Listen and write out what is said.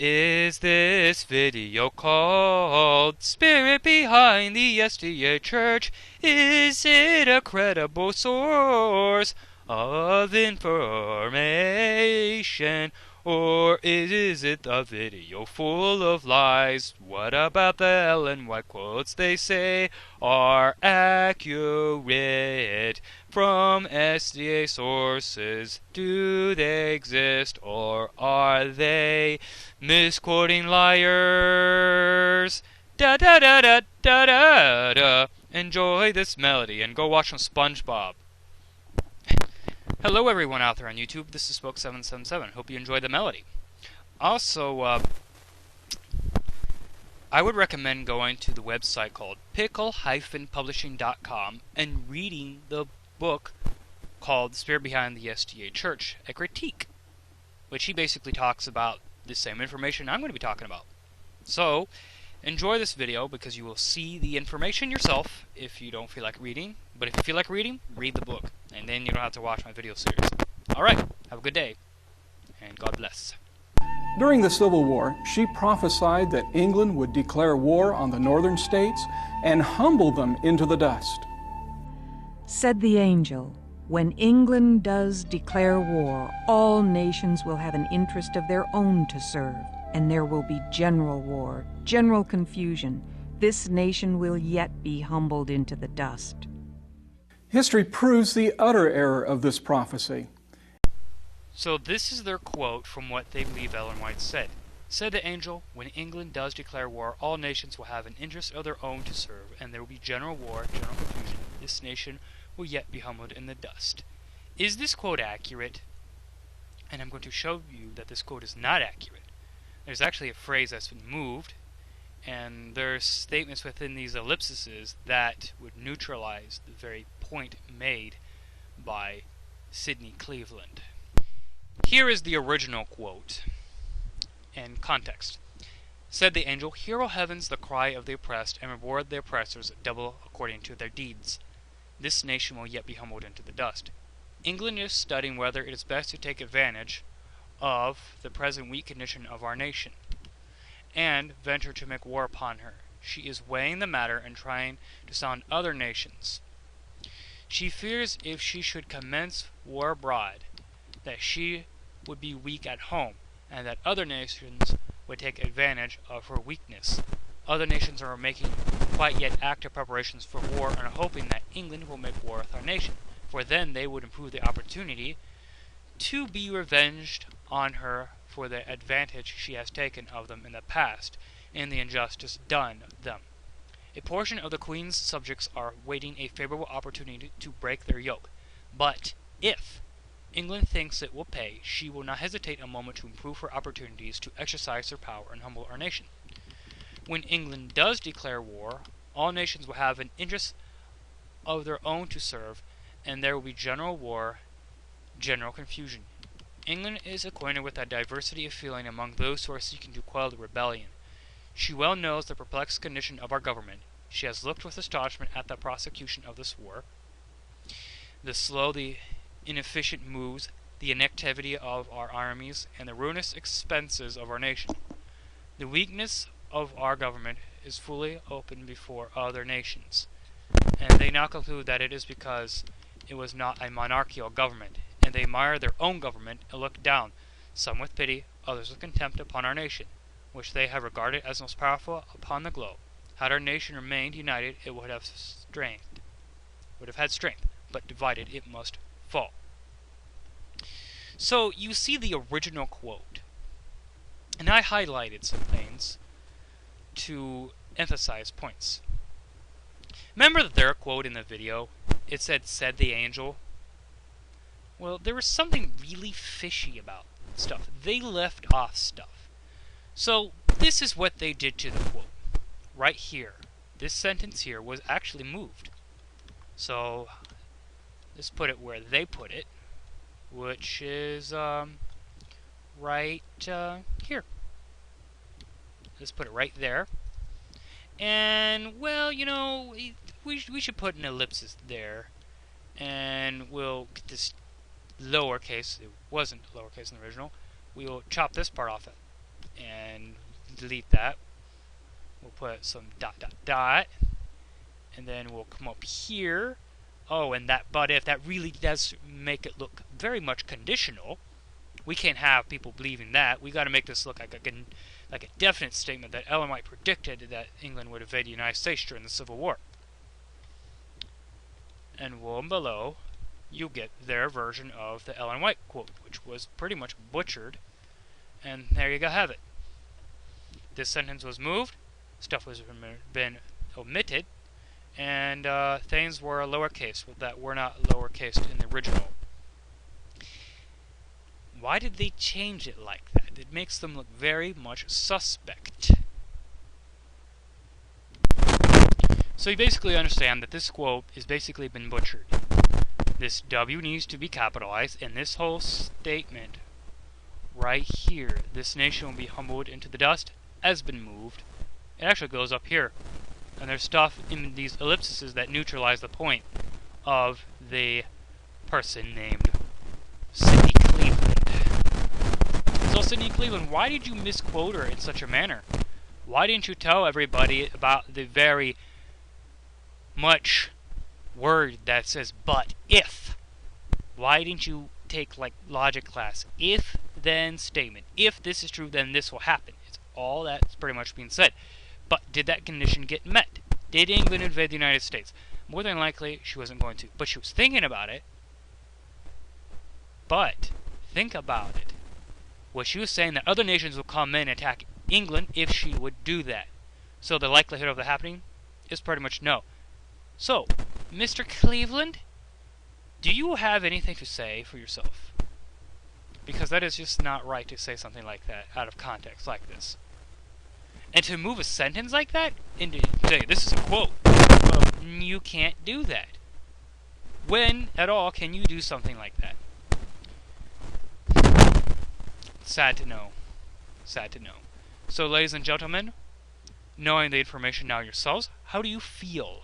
is this video called Spirit Behind the SDA Church? Is it a credible source of information? Or is it a video full of lies? What about the Ellen White quotes they say are accurate from SDA sources? Do they exist, or are they misquoting liars? Da da da da da da da. Enjoy this melody and go watch some SpongeBob. Hello everyone out there on YouTube, this is Spoke777. Hope you enjoyed the melody. Also, I would recommend going to the website called pickle-publishing.com and reading the book called Spirit Behind the SDA Church, a critique, which he basically talks about the same information I'm going to be talking about. So, enjoy this video because you will see the information yourself if you don't feel like reading. But if you feel like reading, read the book. And then you don't have to watch my video series. Alright, have a good day. And God bless. During the Civil War, she prophesied that England would declare war on the northern states and humble them into the dust. Said the angel, when England does declare war, all nations will have an interest of their own to serve, and there will be general war, general confusion. This nation will yet be humbled into the dust. History proves the utter error of this prophecy. So this is their quote from what they believe Ellen White said. Said the angel, when England does declare war, all nations will have an interest of their own to serve, and there will be general war, general confusion. This nation will yet be humbled in the dust. Is this quote accurate? And I'm going to show you that this quote is not accurate. There's actually a phrase that's been moved, and there's statements within these ellipses that would neutralize the very point made by Sidney Cleveland. Here is the original quote and context. Said the angel, hear, O heavens, the cry of the oppressed, and reward the oppressors double according to their deeds. This nation will yet be humbled into the dust. England is studying whether it is best to take advantage of the present weak condition of our nation and venture to make war upon her. She is weighing the matter and trying to sound other nations. She fears if she should commence war abroad, that she would be weak at home, and that other nations would take advantage of her weakness. Other nations are making quite yet active preparations for war and are hoping that England will make war with our nation, for then they would improve the opportunity to be revenged on her for the advantage she has taken of them in the past and the injustice done them. A portion of the Queen's subjects are waiting a favorable opportunity to break their yoke. But if England thinks it will pay, she will not hesitate a moment to improve her opportunities to exercise her power and humble our nation. When England does declare war, all nations will have an interest of their own to serve, and there will be general war, general confusion. England is acquainted with that diversity of feeling among those who are seeking to quell the rebellion. She well knows the perplexed condition of our government. She has looked with astonishment at the prosecution of this war, the slow, the inefficient moves, the inactivity of our armies, and the ruinous expenses of our nation. The weakness of our government is fully open before other nations, and they now conclude that it is because it was not a monarchical government, and they admire their own government and look down, some with pity, others with contempt, upon our nation, which they have regarded as most powerful upon the globe. Had our nation remained united, it would have had strength, but divided it must fall. So you see the original quote, and I highlighted some things to emphasize points. Remember their quote in the video? It said the angel. Well, there was something really fishy about stuff. They left off stuff. So this is what they did to the quote. Right here. This sentence here was actually moved. So let's put it where they put it, which is right here. Let's put it right there. And, well, you know, we should put an ellipsis there. And we'll get this lowercase. It wasn't lowercase in the original. We will chop this part off and delete that. We'll put some ... and then we'll come up here. Oh, and that but if, that really does make it look very much conditional. We can't have people believing that. We got to make this look like a definite statement that Ellen White predicted that England would invade the United States during the Civil War. And below, you get their version of the Ellen White quote, which was pretty much butchered. And there you go, have it. This sentence was moved, stuff was been omitted, and things were lowercase that were not lowercase in the original. Why did they change it like that? It makes them look very much suspect. So you basically understand that this quote has basically been butchered. This W needs to be capitalized, and this whole statement right here, this nation will be humbled into the dust, has been moved. It actually goes up here. And there's stuff in these ellipses that neutralize the point of the person named Sidney Cleveland. So Sidney Cleveland, why did you misquote her in such a manner? Why didn't you tell everybody about the very much word that says but if? Why didn't you take like logic class? If then statement. If this is true, then this will happen. It's all that's pretty much being said. But did that condition get met? Did England invade the United States? More than likely, she wasn't going to. But she was thinking about it. But think about it. What she was saying that other nations will come in and attack England if she would do that. So the likelihood of that happening is pretty much no. So, Mr. Cleveland, do you have anything to say for yourself? Because that is just not right to say something like that out of context like this. And to move a sentence like that into say this is a quote, well, you can't do that. When at all can you do something like that? Sad to know. Sad to know. So, ladies and gentlemen, knowing the information now yourselves, how do you feel?